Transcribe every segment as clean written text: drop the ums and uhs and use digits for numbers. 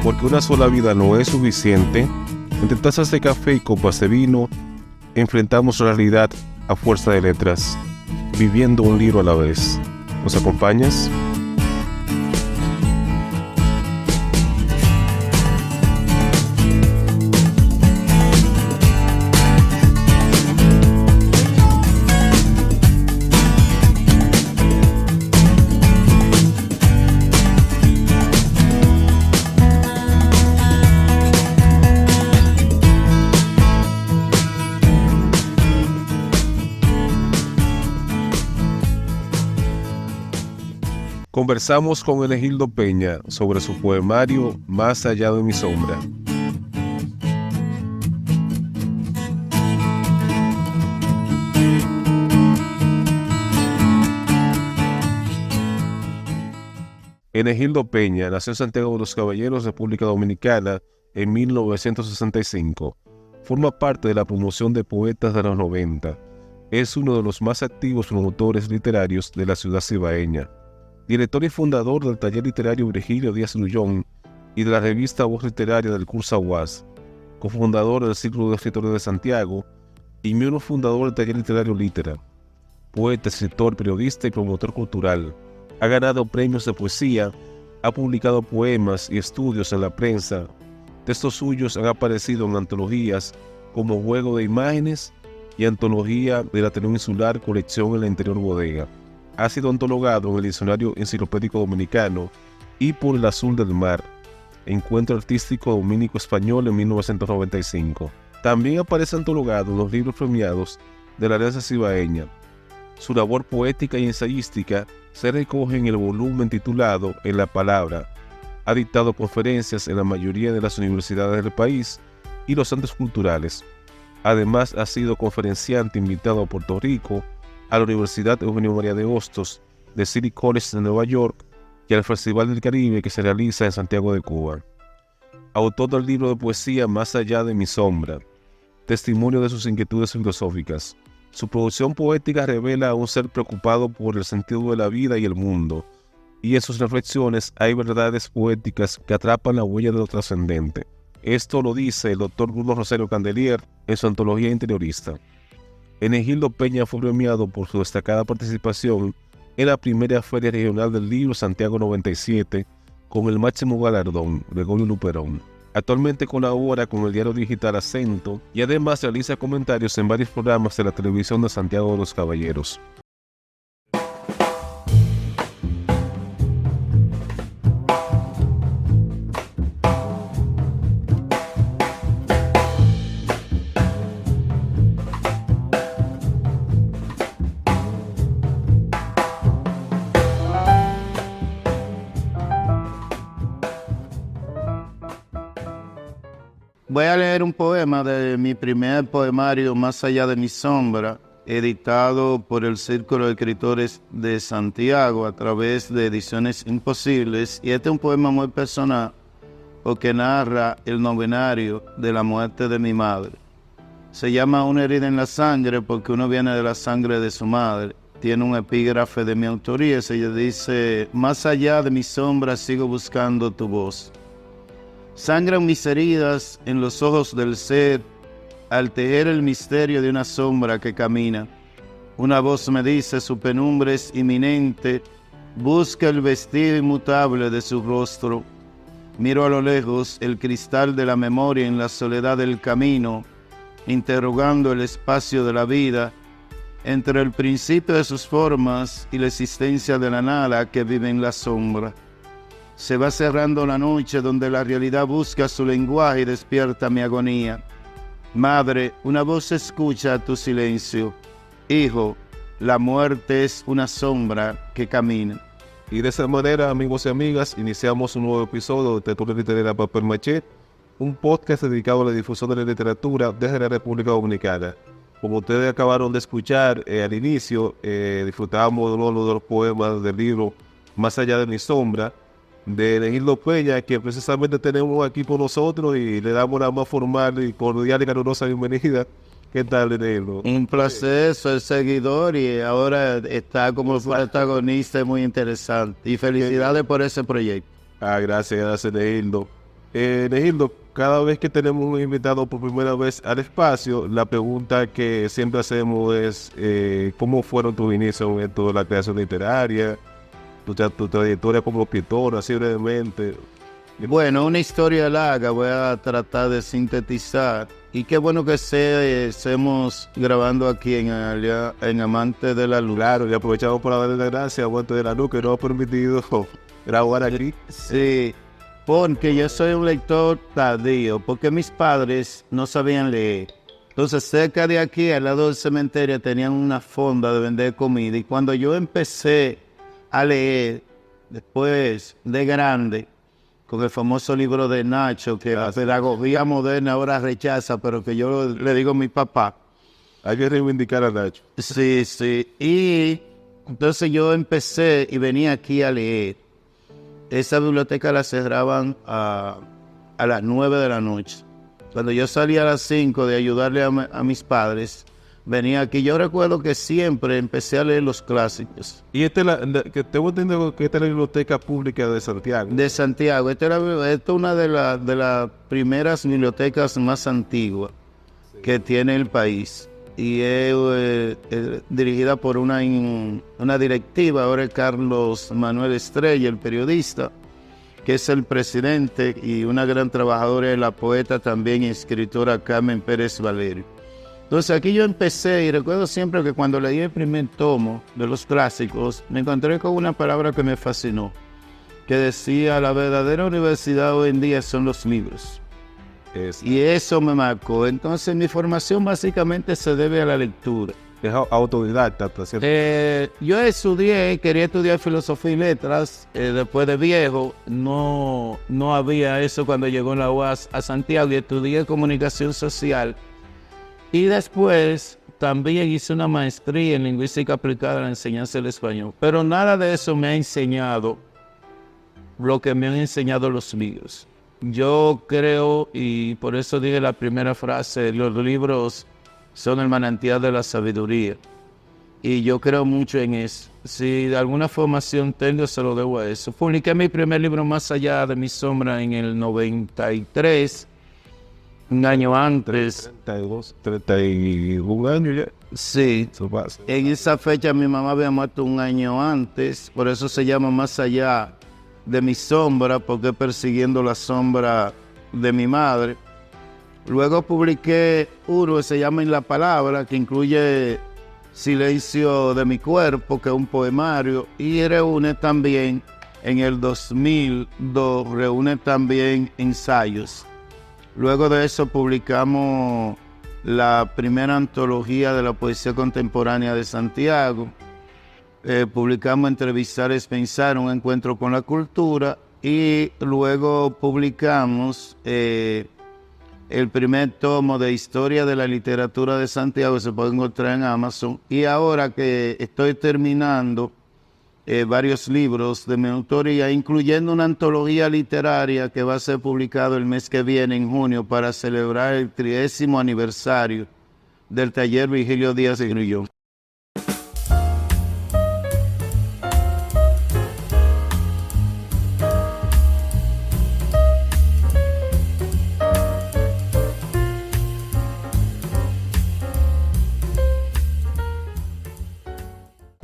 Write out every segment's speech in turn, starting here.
Porque una sola vida no es suficiente, entre tazas de café y copas de vino, enfrentamos la realidad a fuerza de letras, viviendo un libro a la vez. ¿Nos acompañas? Conversamos con Enegildo Peña sobre su poemario Más allá de mi sombra. Enegildo Peña nació en Santiago de los Caballeros, República Dominicana, en 1965. Forma parte de la promoción de poetas de los 90. Es uno de los más activos promotores literarios de la ciudad cibaeña. Director y fundador del taller literario Virgilio Díaz Grullón y de la revista Voz Literaria del Curso Aguas, cofundador del Círculo de Escritores de Santiago y miembro fundador del taller literario Litera. Poeta, escritor, periodista y promotor cultural. Ha ganado premios de poesía, ha publicado poemas y estudios en la prensa. Textos suyos han aparecido en antologías como Juego de Imágenes y Antología del Ateneo Insular, colección en la Interior Bodega. Ha sido antologado en el Diccionario Enciclopédico Dominicano y por El Azul del Mar, Encuentro Artístico Dominico-Español en 1995. También aparece antologado en los libros premiados de la Alianza Cibaeña. Su labor poética y ensayística se recoge en el volumen titulado En la Palabra. Ha dictado conferencias en la mayoría de las universidades del país y los centros culturales. Además, ha sido conferenciante invitado a Puerto Rico, a la Universidad Eugenio María de Hostos de City College de Nueva York y al Festival del Caribe que se realiza en Santiago de Cuba. Autor del libro de poesía Más allá de mi sombra, testimonio de sus inquietudes filosóficas. Su producción poética revela a un ser preocupado por el sentido de la vida y el mundo, y en sus reflexiones hay verdades poéticas que atrapan la huella de lo trascendente. Esto lo dice el doctor Bruno Rosario Candelier en su antología interiorista. Enegildo Peña fue premiado por su destacada participación en la primera Feria Regional del Libro Santiago 97 con el máximo galardón, Gregorio Luperón. Actualmente colabora con el diario digital Acento y además realiza comentarios en varios programas de la televisión de Santiago de los Caballeros. Voy a leer un poema de mi primer poemario Más allá de mi sombra, editado por el Círculo de Escritores de Santiago a través de Ediciones Imposibles. Y este es un poema muy personal porque narra el novenario de la muerte de mi madre. Se llama Una herida en la sangre porque uno viene de la sangre de su madre. Tiene un epígrafe de mi autoría, se dice: más allá de mi sombra sigo buscando tu voz. Sangran mis heridas en los ojos del ser, al tejer el misterio de una sombra que camina. Una voz me dice su penumbra es inminente, busca el vestido inmutable de su rostro. Miro a lo lejos el cristal de la memoria en la soledad del camino, interrogando el espacio de la vida, entre el principio de sus formas y la existencia de la nada que vive en la sombra. Se va cerrando la noche donde la realidad busca su lenguaje y despierta mi agonía. Madre, una voz escucha tu silencio. Hijo, la muerte es una sombra que camina. Y de esa manera, amigos y amigas, iniciamos un nuevo episodio de Tertulia Literaria Papel Maché, un podcast dedicado a la difusión de la literatura desde la República Dominicana. Como ustedes acabaron de escuchar al inicio, disfrutamos de uno de los poemas del libro Más allá de mi sombra, de Enegildo Peña, que precisamente tenemos aquí con nosotros y le damos la más formal y cordial y calurosa bienvenida. ¿Qué tal, Enegildo? Un placer, soy seguidor y ahora está como protagonista, muy interesante. Y felicidades por ese proyecto. Gracias, Enegildo. Negildo, cada vez que tenemos un invitado por primera vez al espacio, la pregunta que siempre hacemos es ¿cómo fueron tus inicios en esto de la creación literaria? Tu trayectoria como escritor, así brevemente. Bueno, una historia larga, voy a tratar de sintetizar. Y qué bueno que estemos grabando aquí en Amante de la Luz. Claro, y aprovechamos para darle las gracias a Amante de la Luz que nos ha permitido grabar aquí. Sí, porque yo soy un lector tardío, porque mis padres no sabían leer. Entonces, cerca de aquí, al lado del cementerio, tenían una fonda de vender comida. Y cuando yo empecé a leer, después de grande, con el famoso libro de Nacho, que la pedagogía moderna ahora rechaza, pero que yo le digo a mi papá. Hay que reivindicar a Nacho. Sí, sí. Y entonces yo empecé y venía aquí a leer. Esa biblioteca la cerraban a las 9 de la noche. Cuando yo salía a las 5 de ayudarle a mis padres, venía aquí. Yo recuerdo que siempre empecé a leer los clásicos. Y que tengo entendido que esta es la Biblioteca Pública de Santiago. De Santiago. Esta es una de las primeras bibliotecas más antiguas que tiene el país. Y es dirigida por una directiva, ahora es Carlos Manuel Estrella, el periodista, que es el presidente, y una gran trabajadora es la poeta también y escritora Carmen Pérez Valerio. Entonces aquí yo empecé y recuerdo siempre que cuando leí el primer tomo de los clásicos, me encontré con una palabra que me fascinó, que decía: la verdadera universidad hoy en día son los libros. Y eso me marcó. Entonces mi formación básicamente se debe a la lectura. Es autodidacta, ¿cierto? Yo quería estudiar filosofía y letras. Después de viejo, no había eso cuando llegó la UAS a Santiago, y estudié comunicación social. Y después también hice una maestría en lingüística aplicada a la enseñanza del español. Pero nada de eso me ha enseñado lo que me han enseñado los libros. Yo creo, y por eso dije la primera frase, los libros son el manantial de la sabiduría. Y yo creo mucho en eso. Si de alguna formación tengo, se lo debo a eso. Publiqué mi primer libro, Más allá de mi sombra, en el 93, un año antes. 31 años ya. Sí. Eso pasa. En esa fecha mi mamá había muerto un año antes, por eso se llama Más allá de mi sombra, porque persiguiendo la sombra de mi madre. Luego publiqué uno que se llama En la Palabra, que incluye Silencio de mi cuerpo, que es un poemario, y reúne también, en el 2002, reúne también ensayos. Luego de eso publicamos la primera antología de la poesía contemporánea de Santiago. Publicamos Entrevistar es Pensar, un encuentro con la cultura, y luego publicamos el primer tomo de Historia de la Literatura de Santiago, que se puede encontrar en Amazon. Y ahora que estoy terminando varios libros de mi autoría, incluyendo una antología literaria que va a ser publicado el mes que viene, en junio, para celebrar el 30º aniversario del taller Virgilio Díaz de Grullón.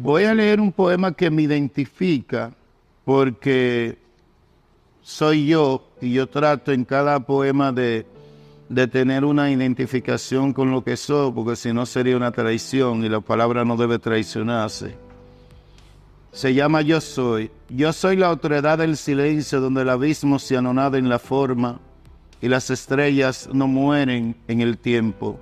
Voy a leer un poema que me identifica, porque soy yo, y yo trato en cada poema de tener una identificación con lo que soy, porque si no sería una traición, y la palabra no debe traicionarse. Se llama Yo soy. Yo soy la otredad del silencio, donde el abismo se anonada en la forma y las estrellas no mueren en el tiempo.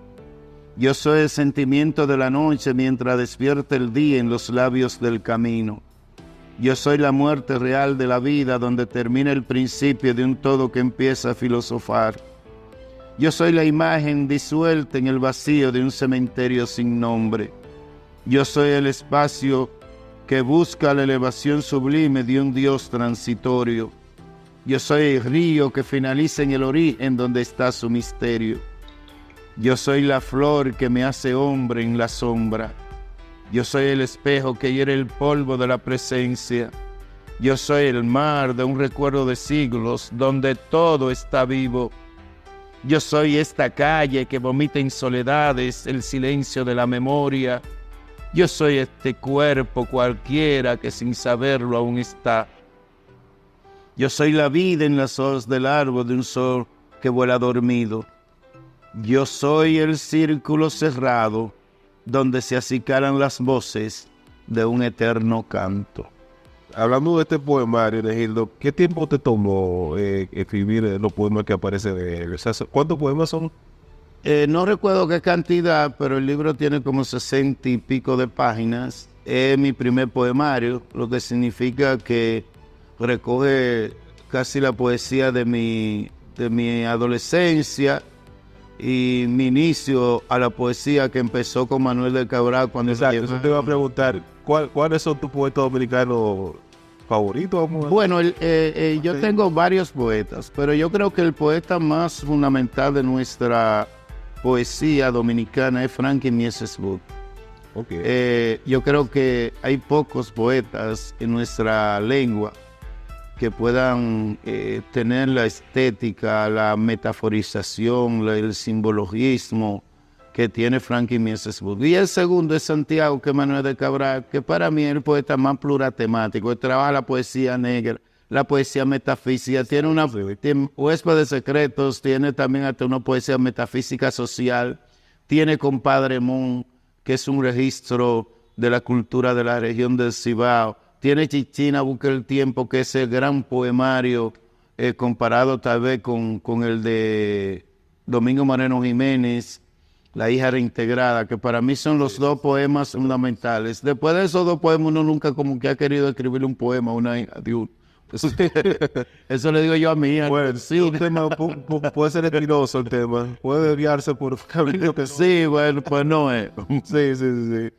Yo soy el sentimiento de la noche mientras despierta el día en los labios del camino. Yo soy la muerte real de la vida, donde termina el principio de un todo que empieza a filosofar. Yo soy la imagen disuelta en el vacío de un cementerio sin nombre. Yo soy el espacio que busca la elevación sublime de un Dios transitorio. Yo soy el río que finaliza en el origen donde está su misterio. Yo soy la flor que me hace hombre en la sombra. Yo soy el espejo que hiere el polvo de la presencia. Yo soy el mar de un recuerdo de siglos donde todo está vivo. Yo soy esta calle que vomita en soledades el silencio de la memoria. Yo soy este cuerpo cualquiera que sin saberlo aún está. Yo soy la vida en las hojas del árbol de un sol que vuela dormido. Yo soy el círculo cerrado donde se acicalan las voces de un eterno canto. Hablando de este poemario, Hermenegildo, ¿qué tiempo te tomó escribir los poemas que aparecen de él? O sea, ¿cuántos poemas son? No recuerdo qué cantidad, pero el libro tiene como 60 y pico de páginas. Es mi primer poemario, lo que significa que recoge casi la poesía de mi adolescencia y mi inicio a la poesía que empezó con Manuel del Cabral cuando... Exacto, eso te iba a preguntar, ¿cuáles son tus poetas dominicanos favoritos? Bueno, yo tengo varios poetas, pero yo creo que el poeta más fundamental de nuestra poesía dominicana es Frankie Mieses Buck. Okay. Yo creo que hay pocos poetas en nuestra lengua que puedan tener la estética, la metaforización, el simbologismo que tiene Frankie Mieses Buck. Y el segundo es Santiago, que es Manuel de Cabral, que para mí es el poeta más pluratemático. Él trabaja la poesía negra, la poesía metafísica, tiene una Huésped de Secretos, tiene también hasta una poesía metafísica social, tiene Compadre Mon, que es un registro de la cultura de la región del Cibao, tiene Chichina Busca el Tiempo, que es el gran poemario comparado tal vez con el de Domingo Moreno Jiménez, La hija reintegrada, que para mí son los dos poemas fundamentales. Después de esos dos poemas uno nunca como que ha querido escribir un poema a una hija de uno. Eso le digo yo a mi hija. Bueno, sí, un tema puede ser espinoso el tema, puede desviarse por camino que no. Sí, bueno, pues no es. Sí.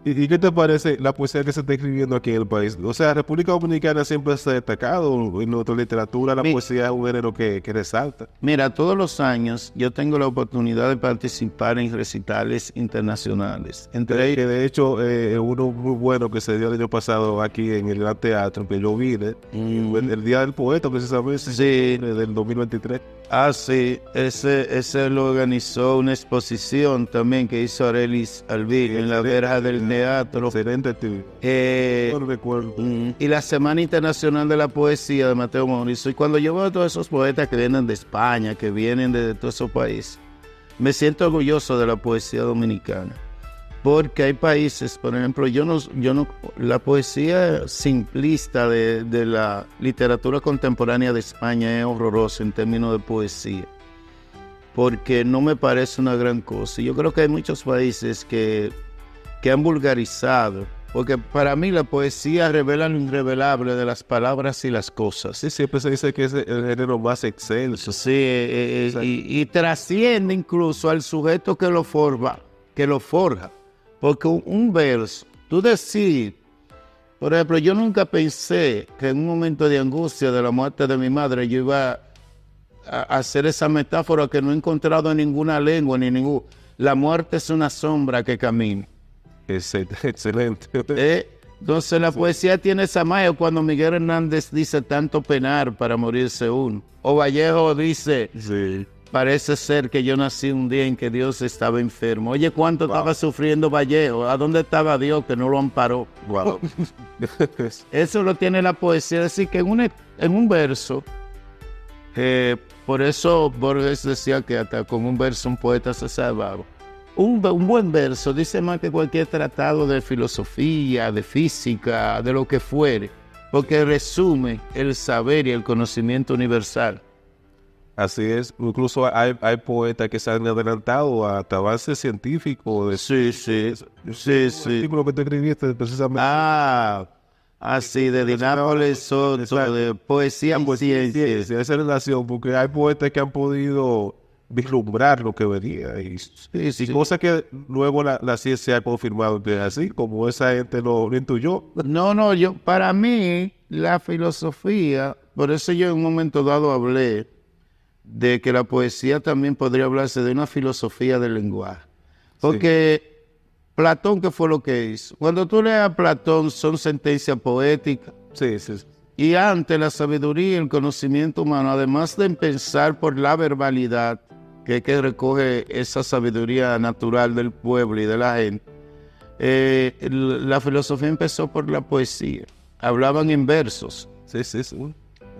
¿Y qué te parece la poesía que se está escribiendo aquí en el país? O sea, República Dominicana siempre se ha destacado en nuestra literatura, la poesía es un género que resalta. Mira, todos los años yo tengo la oportunidad de participar en recitales internacionales. Entre ellos, que de hecho, uno muy bueno que se dio el año pasado aquí en el Gran Teatro, que yo vine, el Día del Poeta precisamente, sí, del 2023. Ah, sí, ese lo organizó una exposición también que hizo Arelis Alvil en la verja del teatro. Excelente actividad. No recuerdo. Y la Semana Internacional de la Poesía de Mateo Mauricio. Y cuando yo veo a todos esos poetas que vienen de España, que vienen de todos esos países, me siento orgulloso de la poesía dominicana. Porque hay países, por ejemplo, la poesía simplista de la literatura contemporánea de España es horrorosa en términos de poesía, porque no me parece una gran cosa. Yo creo que hay muchos países que han vulgarizado, porque para mí la poesía revela lo irrevelable de las palabras y las cosas. Sí, siempre se dice que es el género más excelso. Sí, y trasciende incluso al sujeto que lo forja. Porque un verso, tú decir, por ejemplo, yo nunca pensé que en un momento de angustia de la muerte de mi madre yo iba a hacer esa metáfora que no he encontrado en ninguna lengua, la muerte es una sombra que camina. Excelente. Entonces la poesía tiene esa magia cuando Miguel Hernández dice tanto penar para morirse uno. O Vallejo dice... Sí. Parece ser que yo nací un día en que Dios estaba enfermo. Oye, ¿cuánto estaba sufriendo Vallejo? ¿A dónde estaba Dios que no lo amparó? Wow. Eso lo tiene la poesía. Es decir, que en un verso, por eso Borges decía que hasta con un verso un poeta se salvaba. Un buen verso dice más que cualquier tratado de filosofía, de física, de lo que fuere, porque resume el saber y el conocimiento universal. Así es, incluso hay poetas que se han adelantado hasta avances científicos. Sí. El artículo que tú escribiste precisamente. Sí, de Dinápolis Soto, de poesía y ciencia. Sí, esa relación, porque hay poetas que han podido vislumbrar lo que venía. Y cosas que luego la ciencia ha confirmado que es así, como esa gente lo intuyó. No, para mí, la filosofía, por eso yo en un momento dado hablé de que la poesía también podría hablarse de una filosofía del lenguaje. Porque Platón, ¿qué fue lo que hizo? Cuando tú lees a Platón, son sentencias poéticas. Sí. Y antes la sabiduría y el conocimiento humano, además de empezar por la verbalidad, que es que recoge esa sabiduría natural del pueblo y de la gente, la filosofía empezó por la poesía. Hablaban en versos. Sí, sí, sí.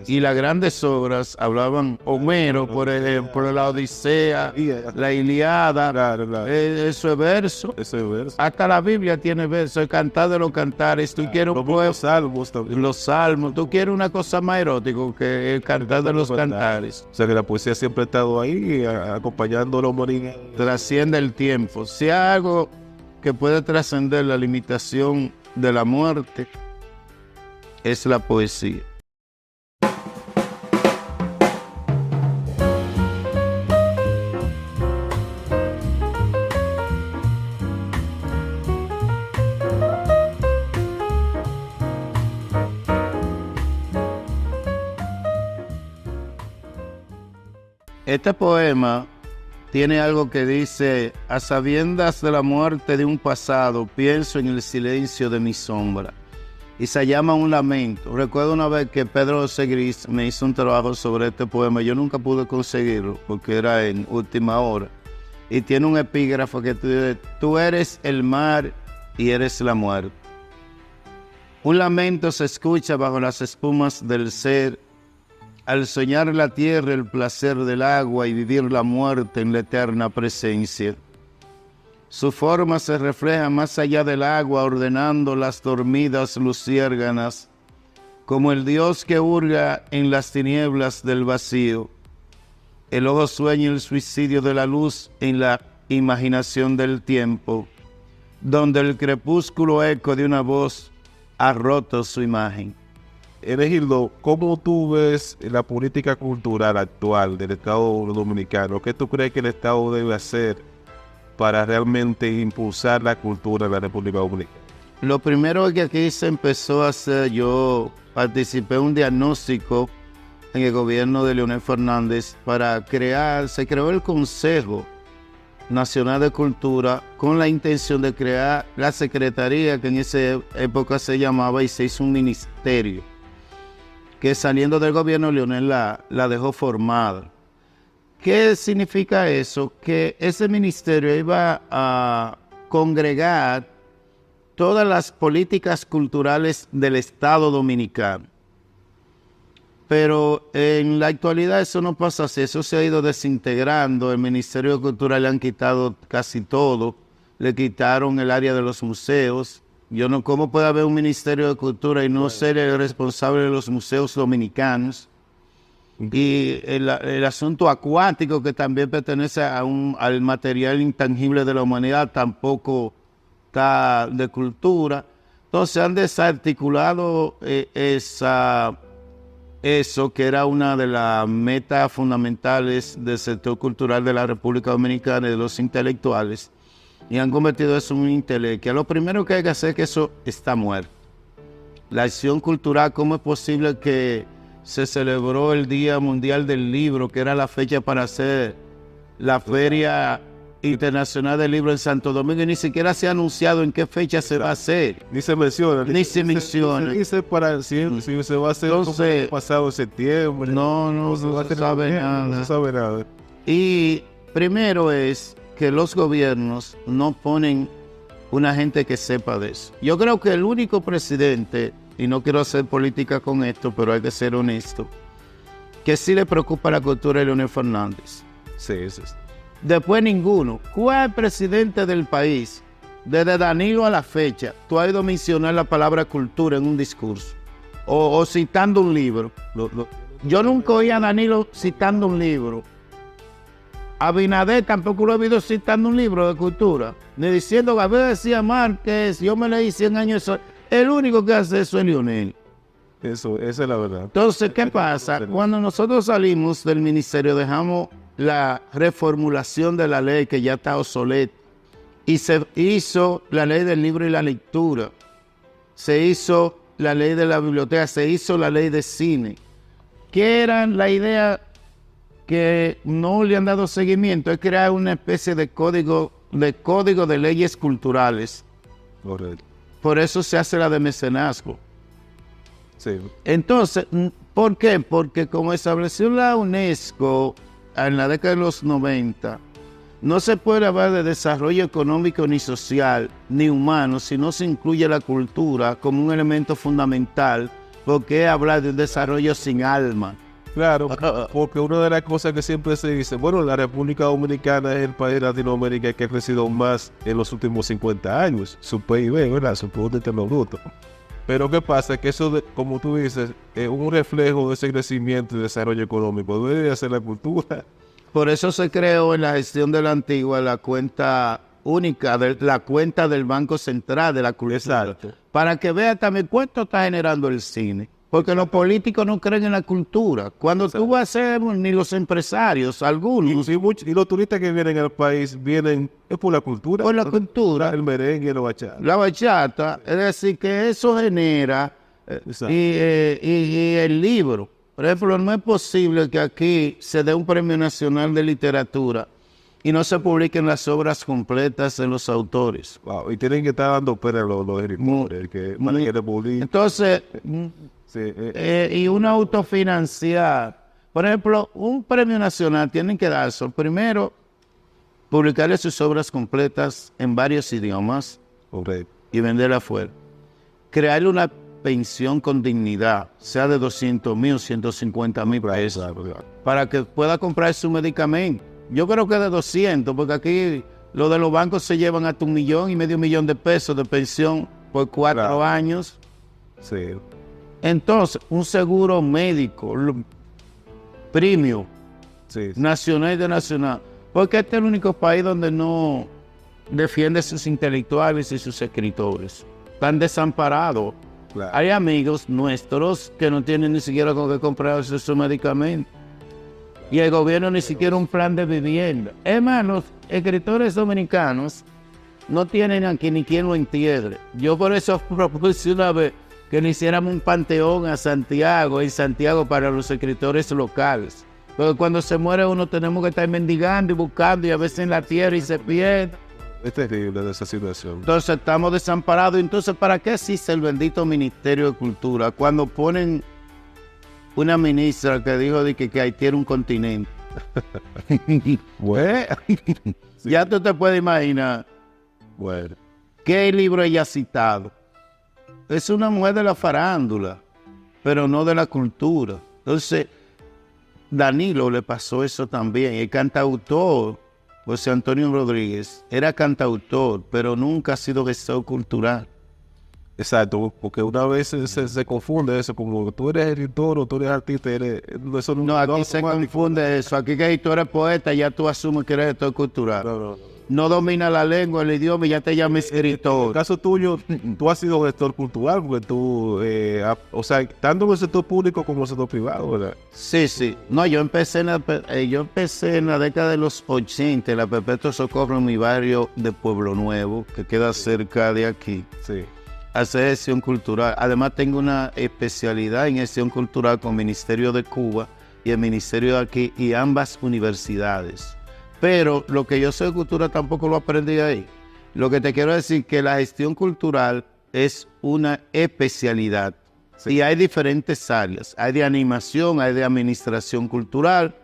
Y las grandes obras hablaban, Homero, por ejemplo, la Odisea, la Ilíada, Claro, claro. eso es verso. Eso es verso. Hasta la Biblia tiene verso, el cantar de los cantares. Tú quieres un Los poema, salmos también. los salmos. Tú quieres una cosa más erótica que el cantar de los cantares. O sea que la poesía siempre ha estado ahí, acompañando a la humanidad. Trasciende el tiempo. Si hay algo que puede trascender la limitación de la muerte, es la poesía. Este poema tiene algo que dice: a sabiendas de la muerte de un pasado, pienso en el silencio de mi sombra. Y se llama un lamento. Recuerdo una vez que Pedro Segris me hizo un trabajo sobre este poema. Yo nunca pude conseguirlo porque era en última hora. Y tiene un epígrafo que dice: tú eres el mar y eres la muerte. Un lamento se escucha bajo las espumas del ser, al soñar la tierra el placer del agua y vivir la muerte en la eterna presencia. Su forma se refleja más allá del agua, ordenando las dormidas luciérganas, como el Dios que hurga en las tinieblas del vacío. El ojo sueña el suicidio de la luz en la imaginación del tiempo, donde el crepúsculo eco de una voz ha roto su imagen. Hermenegildo, ¿cómo tú ves la política cultural actual del Estado Dominicano? ¿Qué tú crees que el Estado debe hacer para realmente impulsar la cultura en la República Dominicana? Lo primero que aquí se empezó a hacer, yo participé en un diagnóstico en el gobierno de Leonel Fernández se creó el Consejo Nacional de Cultura con la intención de crear la secretaría que en esa época se llamaba, y se hizo un ministerio que saliendo del gobierno Leonel la dejó formada. ¿Qué significa eso? Que ese ministerio iba a congregar todas las políticas culturales del Estado Dominicano. Pero en la actualidad eso no pasa así, eso se ha ido desintegrando. El Ministerio de Cultura le han quitado casi todo, le quitaron el área de los museos. ¿Cómo puede haber un Ministerio de Cultura y no ser el responsable de los museos dominicanos? Y el asunto acuático, que también pertenece al material intangible de la humanidad, tampoco está de cultura. Entonces han desarticulado eso que era una de las metas fundamentales del sector cultural de la República Dominicana y de los intelectuales, y han convertido eso en un intelecto. Lo primero que hay que hacer es que eso está muerto. La acción cultural, ¿cómo es posible que se celebró el Día Mundial del Libro, que era la fecha para hacer la Feria Internacional del Libro en Santo Domingo, y ni siquiera se ha anunciado en qué fecha se va a hacer? Ni se menciona. Ni se menciona. Se dice para si se va a hacer. Entonces, pasado septiembre. No se sabe nada. No se sabe nada. Y primero es que los gobiernos no ponen una gente que sepa de eso. Yo creo que el único presidente, y no quiero hacer política con esto, pero hay que ser honesto, que sí le preocupa la cultura es Leonel Fernández. Sí, sí. Después ninguno. ¿Cuál presidente del país, desde Danilo a la fecha, tú has ido a mencionar la palabra cultura en un discurso? O citando un libro. Yo nunca oí a Danilo citando un libro. Abinader tampoco lo he oído citando un libro de cultura. Ni diciendo, Gabriel decía Márquez, yo me leí 100 años eso. El único que hace eso es Leonel. Eso, esa es la verdad. Entonces, ¿qué pasa? Cuando nosotros salimos del ministerio, dejamos la reformulación de la ley que ya está obsoleta, y se hizo la ley del libro y la lectura, se hizo la ley de la biblioteca, se hizo la ley de cine. ¿Qué era la idea que no le han dado seguimiento? Es crear una especie de código de leyes culturales. Correcto. Por eso se hace la de mecenazgo. Sí. Entonces, ¿por qué? Porque como estableció la UNESCO en la década de los 90, no se puede hablar de desarrollo económico ni social ni humano si no se incluye la cultura como un elemento fundamental, porque es hablar de un desarrollo sin alma. Claro, porque una de las cosas que siempre se dice, bueno, la República Dominicana es el país de Latinoamérica que ha crecido más en los últimos 50 años, su PIB, ¿verdad? Su Producto Interno Bruto. Pero ¿qué pasa? Que eso, como tú dices, es un reflejo de ese crecimiento y desarrollo económico. Debe ser la cultura. Por eso se creó en la gestión de la antigua la cuenta única, la cuenta del Banco Central de la Cultura. Exacto. Para que vea también cuánto está generando el cine. Porque los políticos no creen en la cultura. Cuando tú vas a ser, ni los empresarios, algunos. Y los turistas que vienen al país vienen es por la cultura. Por la cultura. El merengue, la bachata. La bachata, es decir, que eso genera y el libro. Por ejemplo, no es posible que aquí se dé un premio nacional de literatura y no se publiquen las obras completas de los autores. Wow, y tienen que estar dando pena los editores, para que le publiquen. Entonces, Sí, y uno autofinanciar. Por ejemplo, un premio nacional tienen que darse, primero, publicarle sus obras completas en varios idiomas correcto. y venderla afuera. Crearle una pensión con dignidad, sea de 200,000 o 150,000 pesos, para que pueda comprar su medicamento. Yo creo que de 200, porque aquí lo de los bancos se llevan hasta 1,5 millones de pesos de pensión por 4 años. Sí. Entonces, un seguro médico, premium, Sí. nacional y internacional, porque este es el único país donde no defiende sus intelectuales y sus escritores. Están desamparados. Claro. Hay amigos nuestros que no tienen ni siquiera con qué comprarse su medicamento. Y el gobierno ni siquiera un plan de vivienda. Es más, los escritores dominicanos no tienen aquí ni quien lo entierre. Yo por eso propuse una vez que le hiciéramos un panteón a Santiago, en Santiago, para los escritores locales. Porque cuando se muere uno tenemos que estar mendigando y buscando y a veces en la tierra y se pierde. Es terrible esa situación. Entonces estamos desamparados. Entonces, ¿para qué existe el bendito Ministerio de Cultura? Cuando ponen una ministra que dijo de que Haití era un continente. Bueno. Ya tú te puedes imaginar Bueno. qué libro ella ha citado. Es una mujer de la farándula, pero no de la cultura. Entonces, Danilo le pasó eso también. El cantautor, José Antonio Rodríguez, era cantautor, pero nunca ha sido gestor cultural. Exacto, porque una vez se confunde eso, como tú eres escritor o tú eres artista, eso No, aquí se confunde eso. Aquí que tú eres poeta, ya tú asumes que eres gestor cultural. No domina la lengua, el idioma y ya te llamas En el escritor. caso tuyo, tú has sido gestor cultural, porque tú, o sea, tanto en el sector público como en el sector privado, ¿verdad? Sí, sí. No, yo empecé en la década de los 80, en la Perpetuo Socorro, en mi barrio de Pueblo Nuevo, que queda cerca de aquí. Sí. Hacer gestión cultural. Además tengo una especialidad en gestión cultural con el Ministerio de Cuba y el Ministerio de aquí y ambas universidades. Pero lo que yo sé de cultura tampoco lo aprendí ahí. Lo que te quiero decir es que la gestión cultural es una especialidad. Sí. Y hay diferentes áreas. Hay de animación, hay de administración cultural,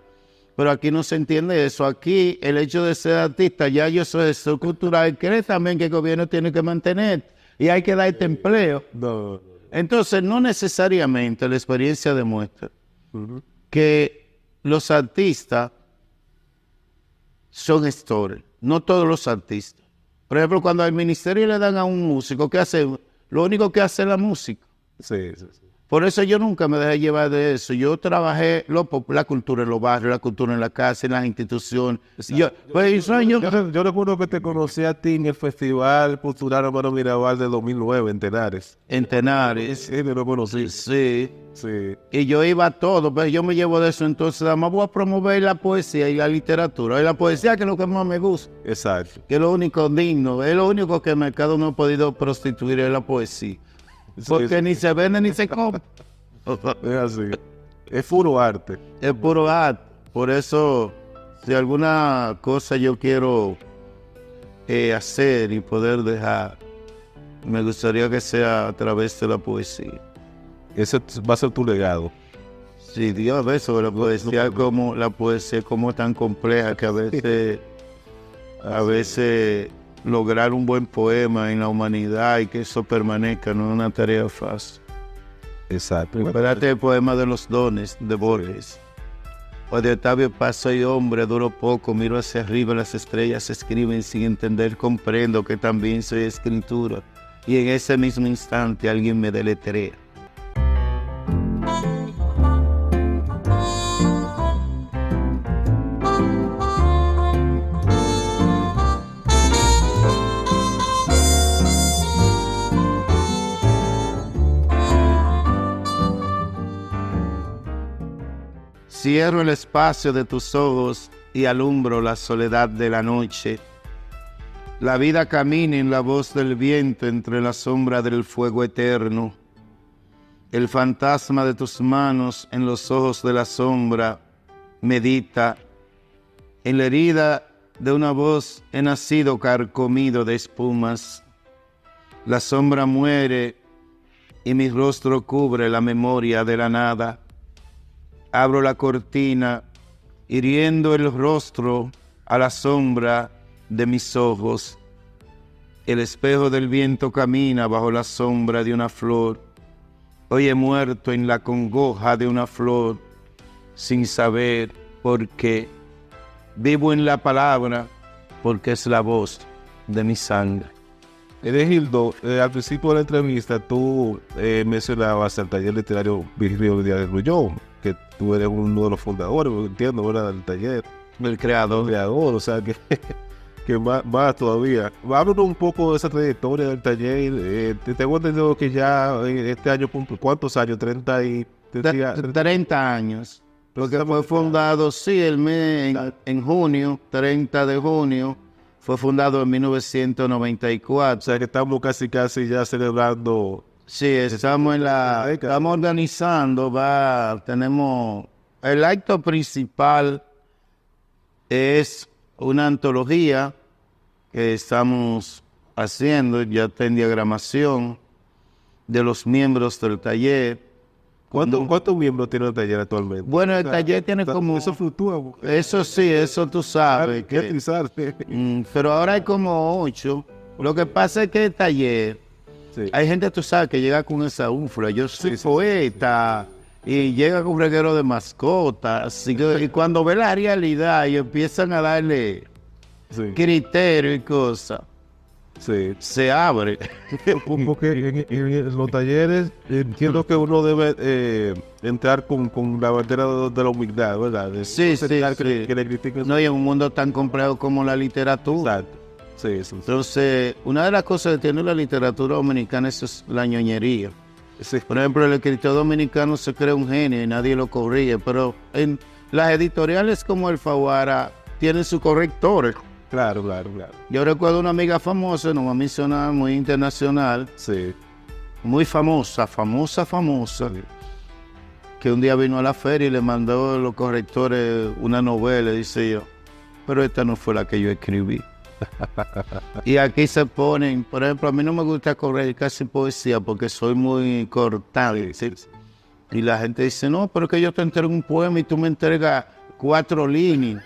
pero aquí no se entiende eso. Aquí el hecho de ser artista, ya yo soy gestor cultural, cree también que el gobierno tiene que mantener y hay que darte empleo. No. Entonces, no necesariamente la experiencia demuestra que los artistas son gestores. No todos los artistas. Por ejemplo, cuando al ministerio le dan a un músico, ¿qué hace? Lo único que hace es la música. Sí, sí, sí. Por eso yo nunca me dejé llevar de eso. Yo trabajé la cultura en los barrios, la cultura en la casa, en las instituciones. Yo recuerdo que te conocí a ti en el Festival Cultural Hermano Mirabal de 2009 en Tenares. En Tenares. Sí, me lo conocí. Sí. Sí. Y yo iba a todo, pero yo me llevo de eso. Entonces, además voy a promover la poesía y la literatura. Y la poesía, que es lo que más me gusta. Exacto. Que es lo único digno. Es lo único que el mercado no ha podido prostituir, es la poesía. Porque sí, ni se vende ni se compra. Es así. Es puro arte. Es puro arte. Por eso, si alguna cosa yo quiero hacer y poder dejar, me gustaría que sea a través de la poesía. ese va a ser tu legado. Sí, Dios, ve sobre la poesía como tan compleja que a veces lograr un buen poema en la humanidad y que eso permanezca no es una tarea fácil. Exacto. Espérate el poema de los dones de Borges. O de Octavio Paz: soy hombre, duro poco, miro hacia arriba, las estrellas escriben sin entender, comprendo que también soy escritura. Y en ese mismo instante alguien me deletrea. Cierro el espacio de tus ojos y alumbro la soledad de la noche. La vida camina en la voz del viento entre la sombra del fuego eterno. El fantasma de tus manos en los ojos de la sombra medita. En la herida de una voz he nacido carcomido de espumas. La sombra muere y mi rostro cubre la memoria de la nada. Abro la cortina, hiriendo el rostro a la sombra de mis ojos. El espejo del viento camina bajo la sombra de una flor. Hoy he muerto en la congoja de una flor, sin saber por qué. Vivo en la palabra, porque es la voz de mi sangre. Hermenegildo, al principio de la entrevista tú mencionabas el taller literario Virgilio Díaz de Grullón, que tú eres uno de los fundadores, entiendo, ¿verdad?, del taller. El creador. O sea, que más todavía. Háblanos un poco de esa trayectoria del taller. Tengo entendido que ya este año, ¿cuántos años? 30 años. Porque fue fundado, sí, el mes en junio, 30 de junio. Fue fundado en 1994. O sea, que estamos casi ya celebrando. Sí, estamos organizando, tenemos el acto principal es una antología que estamos haciendo, ya está en diagramación de los miembros del taller. ¿Cuántos miembros tiene el taller actualmente? Bueno, el taller tiene como... Eso fluctúa. Eso sí, eso tú sabes. Pero ahora hay como 8. Lo que pasa es que el taller... Sí. Hay gente, tú sabes, que llega con esa ufla. Yo soy poeta y llega con un reguero de mascotas. Y cuando ve la realidad y empiezan a darle criterio y cosas, se abre. Porque en los talleres entiendo que uno debe entrar con la bandera de la humildad, ¿verdad? Sí. Que le critiquen. No, y en un mundo tan complejo como la literatura. Exacto. Sí. Entonces, una de las cosas que tiene la literatura dominicana es la ñoñería. Sí. Por ejemplo, el escritor dominicano se cree un genio y nadie lo corrige, pero en las editoriales como Alfaguara tienen sus correctores. Claro. Yo recuerdo una amiga famosa, no voy a mencionar, muy internacional, muy famosa, que un día vino a la feria y le mandó a los correctores una novela, dice yo, pero esta no fue la que yo escribí. Y aquí se ponen, por ejemplo, a mí no me gusta corregir casi poesía porque soy muy cortante. ¿Sí? Y la gente dice, no, pero que yo te entrego un poema y tú me entregas 4 líneas.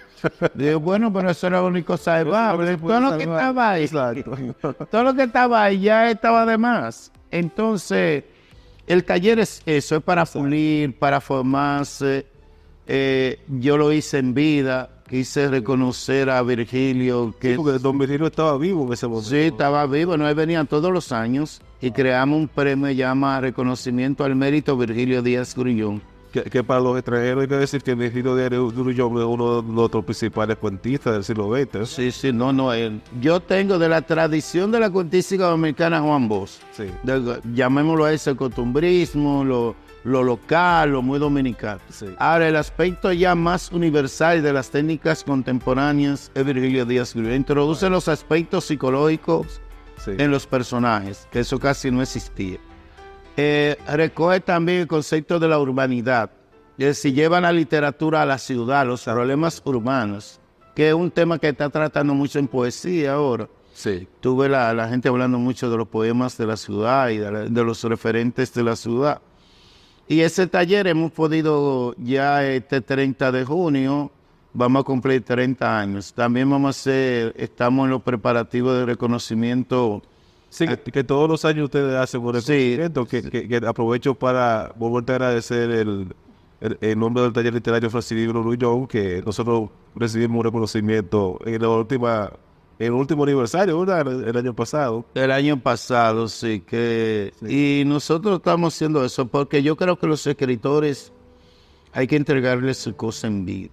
Digo, bueno, pero eso era lo único salvable. Todo lo que estaba ahí, todo lo que estaba ahí ya estaba de más. Entonces, el taller es eso, es para pulir, para formarse. Yo lo hice en vida. Quise reconocer a Virgilio. Porque don Virgilio estaba vivo en ese momento. Sí, estaba vivo. No, él venía todos los años y creamos un premio que llama Reconocimiento al Mérito Virgilio Díaz Grullón. Que para los extranjeros hay que decir que Virgilio Díaz Grullón es uno de nuestros principales cuentistas del siglo XX. Sí, no. Yo tengo de la tradición de la cuentística dominicana Juan Bosch. Sí. Llamémoslo a ese costumbrismo, lo local, lo muy dominicano. Sí. Ahora, el aspecto ya más universal de las técnicas contemporáneas es Virgilio Díaz Grullón. Introduce los aspectos psicológicos en los personajes, que eso casi no existía. Recoge también el concepto de la urbanidad. Es decir, lleva la literatura a la ciudad, los problemas urbanos, que es un tema que está tratando mucho en poesía ahora. Sí. Tuve la gente hablando mucho de los poemas de la ciudad y de los referentes de la ciudad. Y ese taller hemos podido ya este 30 de junio, vamos a cumplir 30 años. También estamos en los preparativos de reconocimiento. Sí, que todos los años ustedes hacen un reconocimiento, que aprovecho para volverte a agradecer el nombre del taller literario Francis Libro Luis Young, que nosotros recibimos un reconocimiento en el último aniversario, ¿verdad? El año pasado. El año pasado, sí. Y nosotros estamos haciendo eso porque yo creo que los escritores hay que entregarles su cosa en vida.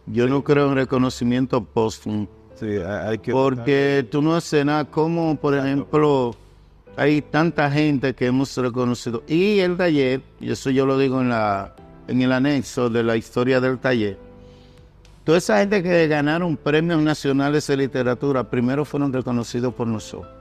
Yo no creo en reconocimiento póstumo. Sí, hay que... Porque tú no haces nada, como por ejemplo, hay tanta gente que hemos reconocido. Y el taller, y eso yo lo digo en el anexo de la historia del taller, toda esa gente que ganaron premios nacionales de literatura, primero fueron reconocidos por nosotros.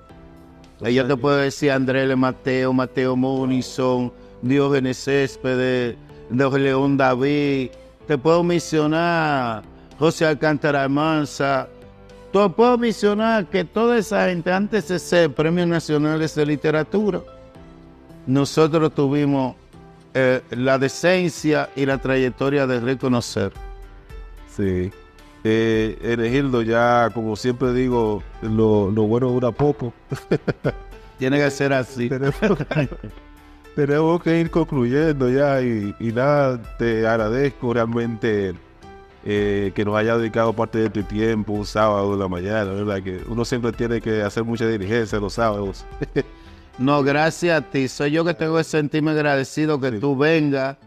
Ahí yo te puedo decir Andrés L. Mateo Monizón, Diógenes Céspedes, León David, te puedo mencionar José Alcántara Almanza. Te puedo mencionar que toda esa gente, antes de ser premios nacionales de literatura, nosotros tuvimos la decencia y la trayectoria de reconocer. Sí. Hermenegildo, ya como siempre digo, lo bueno dura poco. Tiene que ser así. Tenemos que ir concluyendo ya y nada, te agradezco realmente que nos haya dedicado parte de tu tiempo un sábado de la mañana, ¿verdad? Que uno siempre tiene que hacer mucha diligencia los sábados. No, gracias a ti. Soy yo que tengo que sentirme agradecido que tú vengas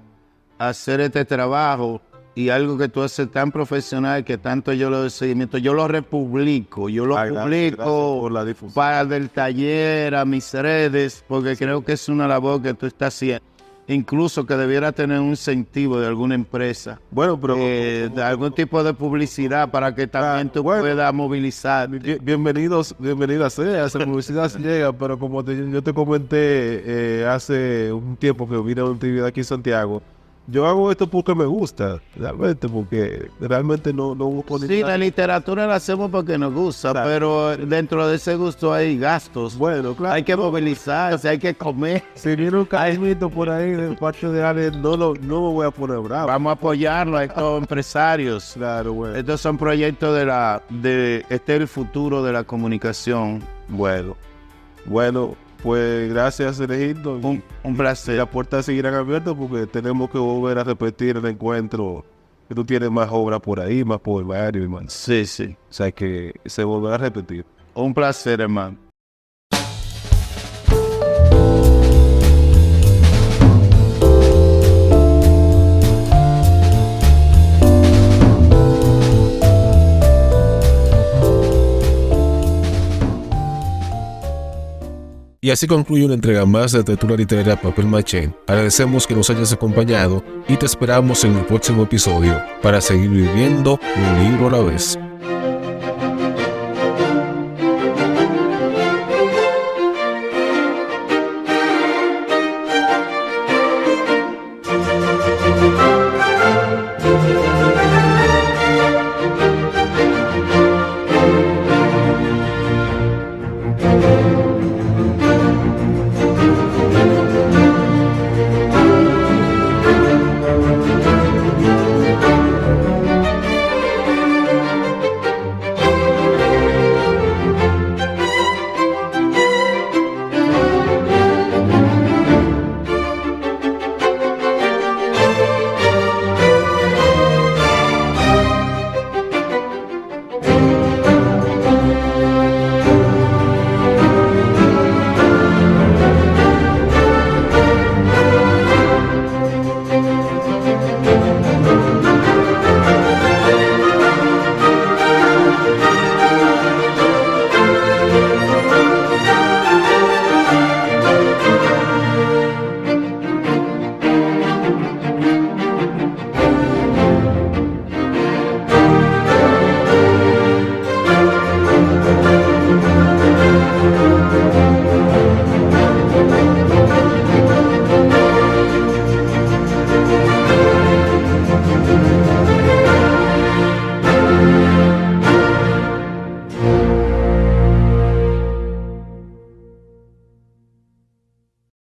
a hacer este trabajo y algo que tú haces tan profesional que tanto yo lo doy seguimiento. Yo lo republico, Gracias por la difusión. Para del taller, a mis redes, porque creo que es una labor que tú estás haciendo. Incluso que debiera tener un incentivo de alguna empresa. Bueno, pero... de algún tipo de publicidad para que también tú puedas movilizar. Bienvenido sea, esa publicidad si llega, pero como yo te comenté hace un tiempo que vine a una actividad aquí en Santiago, yo hago esto porque me gusta, realmente, porque realmente no busco Sí, la literatura la hacemos porque nos gusta, claro. Pero dentro de ese gusto hay gastos. Bueno, claro. Hay que movilizarse, hay que comer. Si viene un caimito por ahí de parte de alguien, no me voy a poner bravo. Vamos a apoyarlo a estos empresarios. Claro, bueno. Estos son proyectos este es el futuro de la comunicación. Bueno, pues gracias, Hermenegildo. Un placer. Las puertas seguirán abiertas porque tenemos que volver a repetir el encuentro. Que tú tienes más obras por ahí, más poemarios, hermano. Sí, sí. O sea que se volverá a repetir. Un placer, hermano. Y así concluye una entrega más de Literatura Literaria Papel Maché. Agradecemos que nos hayas acompañado y te esperamos en el próximo episodio para seguir viviendo un libro a la vez.